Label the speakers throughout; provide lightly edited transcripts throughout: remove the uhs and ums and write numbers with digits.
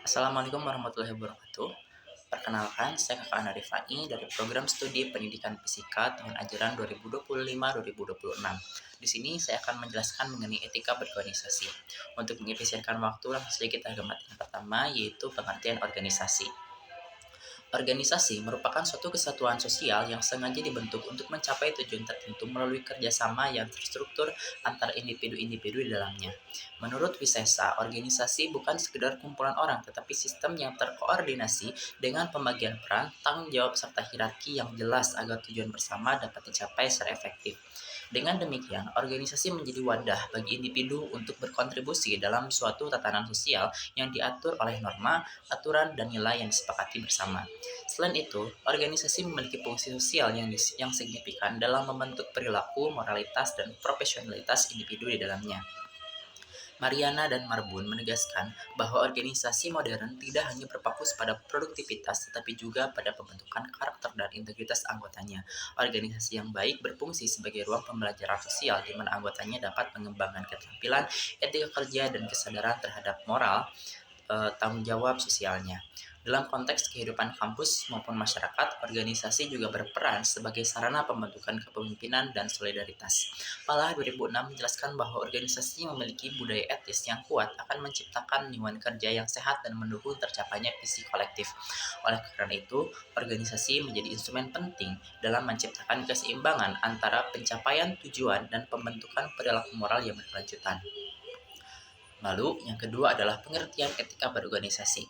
Speaker 1: Assalamualaikum warahmatullahi wabarakatuh. Perkenalkan, saya Kakak Ana Rifai dari Program Studi Pendidikan Fisika tahun ajaran 2025-2026. Di sini saya akan menjelaskan mengenai etika berorganisasi. Untuk mengefisienkan waktu, langsung saja kita ke materi pertama, yaitu pengertian organisasi. Organisasi merupakan suatu kesatuan sosial yang sengaja dibentuk untuk mencapai tujuan tertentu melalui kerjasama yang terstruktur antar individu-individu di dalamnya. Menurut Wisesa, organisasi bukan sekedar kumpulan orang, tetapi sistem yang terkoordinasi dengan pembagian peran, tanggung jawab, serta hierarki yang jelas agar tujuan bersama dapat dicapai secara efektif. Dengan demikian, organisasi menjadi wadah bagi individu untuk berkontribusi dalam suatu tatanan sosial yang diatur oleh norma, aturan, dan nilai yang disepakati bersama. Selain itu, organisasi memiliki fungsi sosial yang signifikan dalam membentuk perilaku, moralitas, dan profesionalitas individu di dalamnya. Mariana dan Marbun menegaskan bahwa organisasi modern tidak hanya berfokus pada produktivitas, tetapi juga pada pembentukan karakter dan integritas anggotanya. Organisasi yang baik berfungsi sebagai ruang pembelajaran sosial di mana anggotanya dapat mengembangkan keterampilan, etika kerja, dan kesadaran terhadap moral tanggung jawab sosialnya. Dalam konteks kehidupan kampus maupun masyarakat, organisasi juga berperan sebagai sarana pembentukan kepemimpinan dan solidaritas. Palah 2006 menjelaskan bahwa organisasi yang memiliki budaya etis yang kuat akan menciptakan lingkungan kerja yang sehat dan mendukung tercapainya visi kolektif. Oleh karena itu, organisasi menjadi instrumen penting dalam menciptakan keseimbangan antara pencapaian tujuan dan pembentukan perilaku moral yang berkelanjutan. Lalu, yang kedua adalah pengertian etika berorganisasi.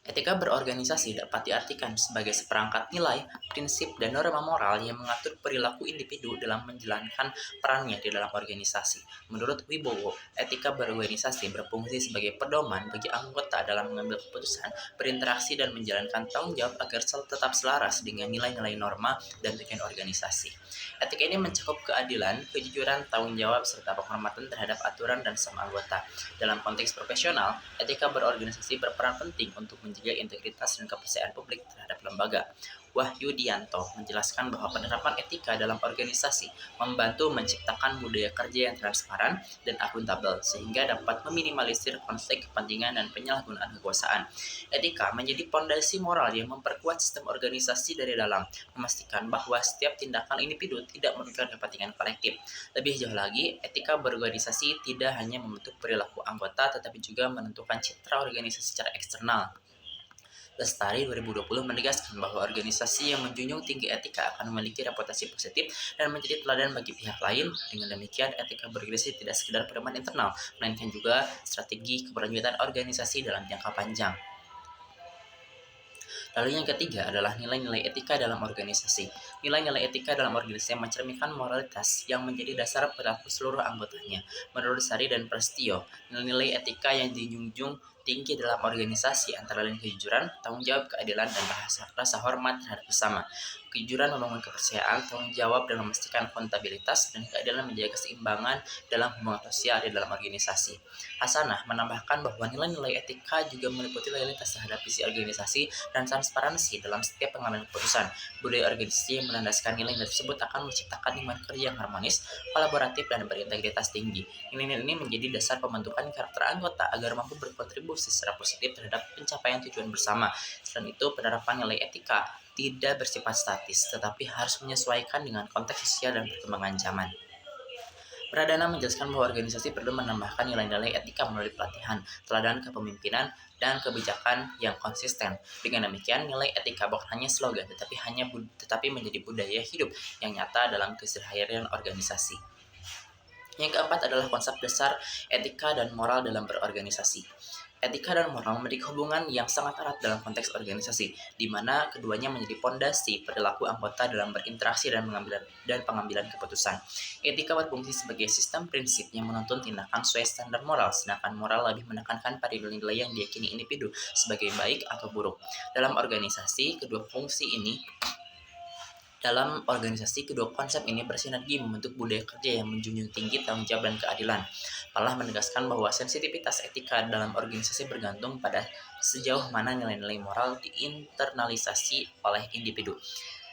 Speaker 1: Etika berorganisasi dapat diartikan sebagai seperangkat nilai, prinsip, dan norma moral yang mengatur perilaku individu dalam menjalankan perannya di dalam organisasi. Menurut Wibowo, etika berorganisasi berfungsi sebagai pedoman bagi anggota dalam mengambil keputusan, berinteraksi, dan menjalankan tanggung jawab agar tetap selaras dengan nilai-nilai norma dan tujuan organisasi. Etika ini mencakup keadilan, kejujuran, tanggung jawab, serta penghormatan terhadap aturan dan sama anggota. Dalam konteks profesional, etika berorganisasi berperan penting untuk menjaga integritas dan kepercayaan publik terhadap lembaga. Wahyu Dianto menjelaskan bahwa penerapan etika dalam organisasi membantu menciptakan budaya kerja yang transparan dan akuntabel sehingga dapat meminimalisir konflik kepentingan dan penyalahgunaan kekuasaan. Etika menjadi pondasi moral yang memperkuat sistem organisasi dari dalam, memastikan bahwa setiap tindakan individu tidak merugikan kepentingan kolektif. Lebih jauh lagi, etika berorganisasi tidak hanya membentuk perilaku anggota tetapi juga menentukan citra organisasi secara eksternal. Lestari 2020 menegaskan bahwa organisasi yang menjunjung tinggi etika akan memiliki reputasi positif dan menjadi teladan bagi pihak lain. Dengan demikian, etika berorganisasi tidak sekedar pedoman internal, melainkan juga strategi keberlanjutan organisasi dalam jangka panjang. Lalu yang ketiga adalah nilai-nilai etika dalam organisasi. Nilai-nilai etika dalam organisasi mencerminkan moralitas yang menjadi dasar perilaku seluruh anggotanya. Menurut Sari dan Prastio, nilai-nilai etika yang dijunjung tinggi dalam organisasi antara lain kejujuran, tanggung jawab, keadilan, dan rasa hormat terhadap sesama. Kejujuran membangun kepercayaan, tanggung jawab dalam memastikan akuntabilitas, dan keadilan menjaga keseimbangan dalam hubungan sosial di dalam organisasi. Hasanah menambahkan bahwa nilai-nilai etika juga meliputi loyalitas terhadap visi organisasi dan transparansi dalam setiap pengambilan keputusan. Budaya organisasi yang melandaskan nilai-nilai tersebut akan menciptakan lingkungan kerja yang harmonis, kolaboratif, dan berintegritas tinggi. Nilai-nilai ini menjadi dasar pembentukan karakter anggota agar mampu berkontribusi secara positif terhadap pencapaian tujuan bersama. Selain itu, penerapan nilai etika tidak bersifat statis, tetapi harus menyesuaikan dengan konteks sosial dan perkembangan zaman. Pradana menjelaskan bahwa organisasi perlu menambahkan nilai-nilai etika melalui pelatihan, teladan kepemimpinan, dan kebijakan yang konsisten. Dengan demikian, nilai etika bukan hanya slogan, tetapi menjadi budaya hidup yang nyata dalam keseharian organisasi. Yang keempat adalah konsep dasar etika dan moral dalam berorganisasi. Etika dan moral memiliki hubungan yang sangat erat dalam konteks organisasi, di mana keduanya menjadi pondasi perilaku anggota dalam berinteraksi dan pengambilan keputusan. Etika berfungsi sebagai sistem prinsip yang menuntun tindakan sesuai standar moral, sedangkan moral lebih menekankan pada nilai-nilai yang diyakini individu sebagai baik atau buruk. Dalam organisasi, kedua konsep ini bersinergi membentuk budaya kerja yang menjunjung tinggi tanggung jawab dan keadilan. Palah menegaskan bahwa sensitivitas etika dalam organisasi bergantung pada sejauh mana nilai-nilai moral diinternalisasi oleh individu.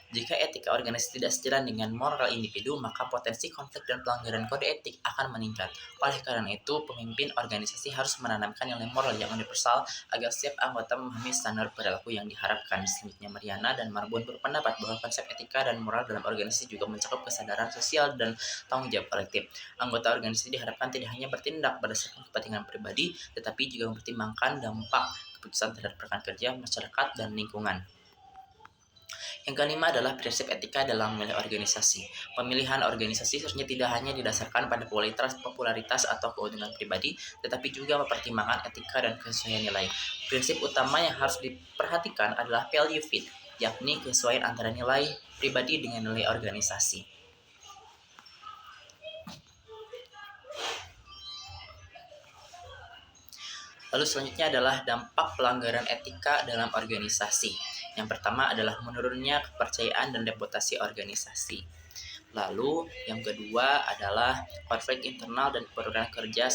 Speaker 1: Jika etika organisasi tidak sejalan dengan moral individu, maka potensi konflik dan pelanggaran kode etik akan meningkat. Oleh karena itu, pemimpin organisasi harus menanamkan nilai moral yang universal agar setiap anggota memahami standar perilaku yang diharapkan. Selanjutnya, Mariana dan Marbun berpendapat bahwa konsep etika dan moral dalam organisasi juga mencakup kesadaran sosial dan tanggung jawab kolektif. Anggota organisasi diharapkan tidak hanya bertindak berdasarkan kepentingan pribadi, tetapi juga mempertimbangkan dampak keputusan terhadap rekan kerja, masyarakat, dan lingkungan. Yang kelima adalah prinsip etika dalam memilih organisasi. Pemilihan organisasi seharusnya tidak hanya didasarkan pada popularitas atau keuntungan pribadi, tetapi juga mempertimbangkan etika dan kesesuaian nilai. Prinsip utama yang harus diperhatikan adalah value fit, yakni kesesuaian antara nilai pribadi dengan nilai organisasi. Lalu selanjutnya adalah dampak pelanggaran etika dalam organisasi. Yang pertama adalah menurunnya kepercayaan dan reputasi organisasi. Lalu yang kedua adalah konflik internal dan penurunan kerja.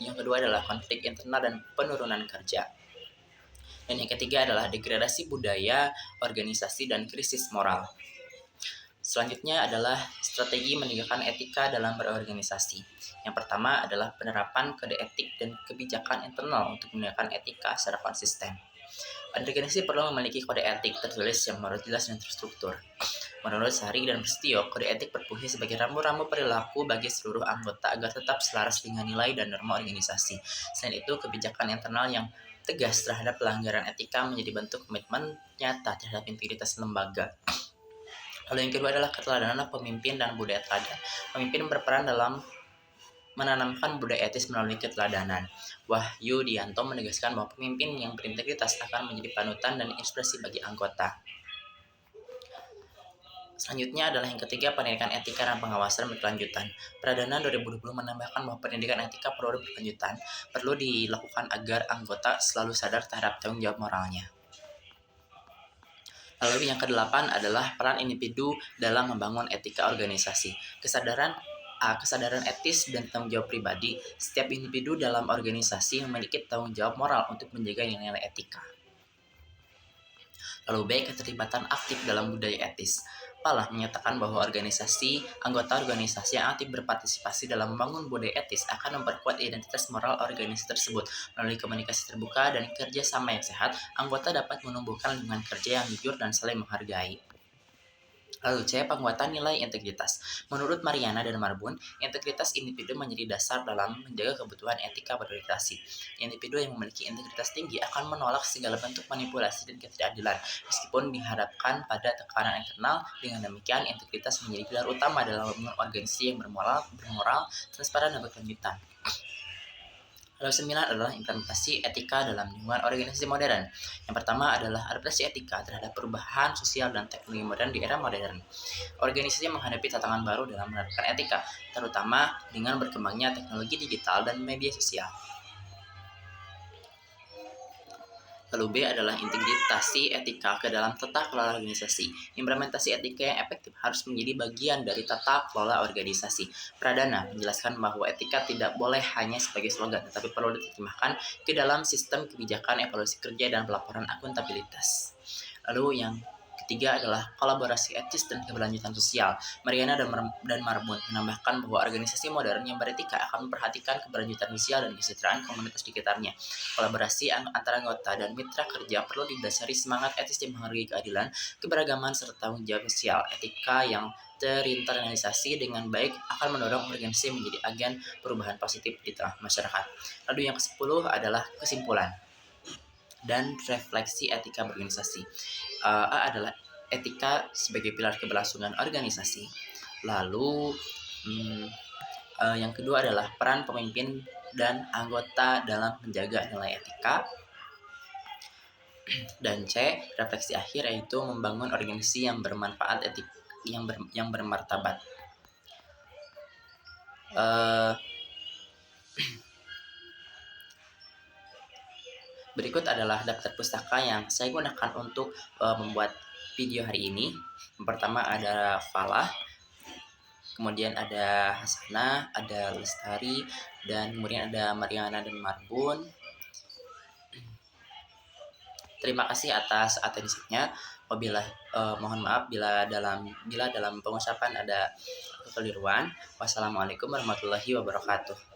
Speaker 1: Yang kedua adalah konflik internal dan penurunan kerja. Dan yang ketiga adalah degradasi budaya, organisasi, dan krisis moral. Selanjutnya adalah strategi menegakkan etika dalam berorganisasi. Yang pertama adalah penerapan kode etik dan kebijakan internal untuk menegakkan etika secara konsisten. Organisasi perlu memiliki kode etik tertulis yang menurut jelas dan terstruktur. Menurut Sari dan Prasetyo, kode etik berfungsi sebagai rambu-rambu perilaku bagi seluruh anggota agar tetap selaras dengan nilai dan norma organisasi. Selain itu, kebijakan internal yang tegas terhadap pelanggaran etika menjadi bentuk komitmen nyata terhadap integritas lembaga. Lalu yang kedua adalah keteladanan pemimpin dan budaya teladan. Pemimpin berperan dalam menanamkan budaya etis melalui keteladanan. Wahyu Dianto menegaskan bahwa pemimpin yang berintegritas akan menjadi panutan dan inspirasi bagi anggota. Selanjutnya adalah yang ketiga, pendidikan etika dan pengawasan berkelanjutan. Pradana 2020 menambahkan bahwa pendidikan etika perlu berkelanjutan, perlu dilakukan agar anggota selalu sadar terhadap tanggung jawab moralnya. Lalu yang kedelapan adalah peran individu dalam membangun etika organisasi. Kesadaran etis dan tanggung jawab pribadi. Setiap individu dalam organisasi memiliki tanggung jawab moral untuk menjaga nilai-nilai etika. Lalu B, keterlibatan aktif dalam budaya etis. Pala menyatakan bahwa anggota organisasi yang aktif berpartisipasi dalam membangun budaya etis akan memperkuat identitas moral organisasi tersebut. Melalui komunikasi terbuka dan kerjasama yang sehat, anggota dapat menumbuhkan lingkungan kerja yang jujur dan saling menghargai. Lalu C, penguatan nilai integritas. Menurut Mariana dan Marbun, integritas individu menjadi dasar dalam menjaga kebutuhan etika berorientasi. Individu yang memiliki integritas tinggi akan menolak segala bentuk manipulasi dan ketidakadilan, meskipun dihadapkan pada tekanan internal. Dengan demikian, integritas menjadi pilar utama dalam membangun organisasi yang bermoral, transparan, dan berkelanjutan. Lalu 9 adalah implementasi etika dalam lingkungan organisasi modern. Yang pertama adalah adaptasi etika terhadap perubahan sosial dan teknologi modern di era modern. Organisasi menghadapi tantangan baru dalam menerapkan etika, terutama dengan berkembangnya teknologi digital dan media sosial. Lalu B adalah integrasi etika ke dalam tata kelola organisasi. Implementasi etika yang efektif harus menjadi bagian dari tata kelola organisasi. Pradana menjelaskan bahwa etika tidak boleh hanya sebagai slogan, tetapi perlu diterjemahkan ke dalam sistem kebijakan, evaluasi kerja, dan pelaporan akuntabilitas. Lalu yang ketiga adalah kolaborasi etis dan keberlanjutan sosial. Mariana dan Marbun menambahkan bahwa organisasi modern yang beretika akan memperhatikan keberlanjutan sosial dan kesejahteraan komunitas di sekitarnya. Kolaborasi antara anggota dan mitra kerja perlu didasari semangat etis yang menghargai keadilan, keberagaman, serta tanggung jawab sosial. Etika yang terinternalisasi dengan baik akan mendorong organisasi menjadi agen perubahan positif di tengah masyarakat. Lalu yang ke-10 adalah kesimpulan dan refleksi etika berorganisasi. A adalah etika sebagai pilar keberlangsungan organisasi. Lalu yang kedua adalah peran pemimpin dan anggota dalam menjaga nilai etika. Dan C, refleksi akhir, yaitu membangun organisasi yang bermanfaat, etik yang bermartabat. Berikut adalah daftar pustaka yang saya gunakan untuk membuat video hari ini. Yang pertama ada Falah, kemudian ada Hasanah, ada Lestari, dan kemudian ada Mariana dan Marbun. Terima kasih atas atensinya. Mohon maaf bila dalam pengucapan ada kekeliruan. Wassalamualaikum warahmatullahi wabarakatuh.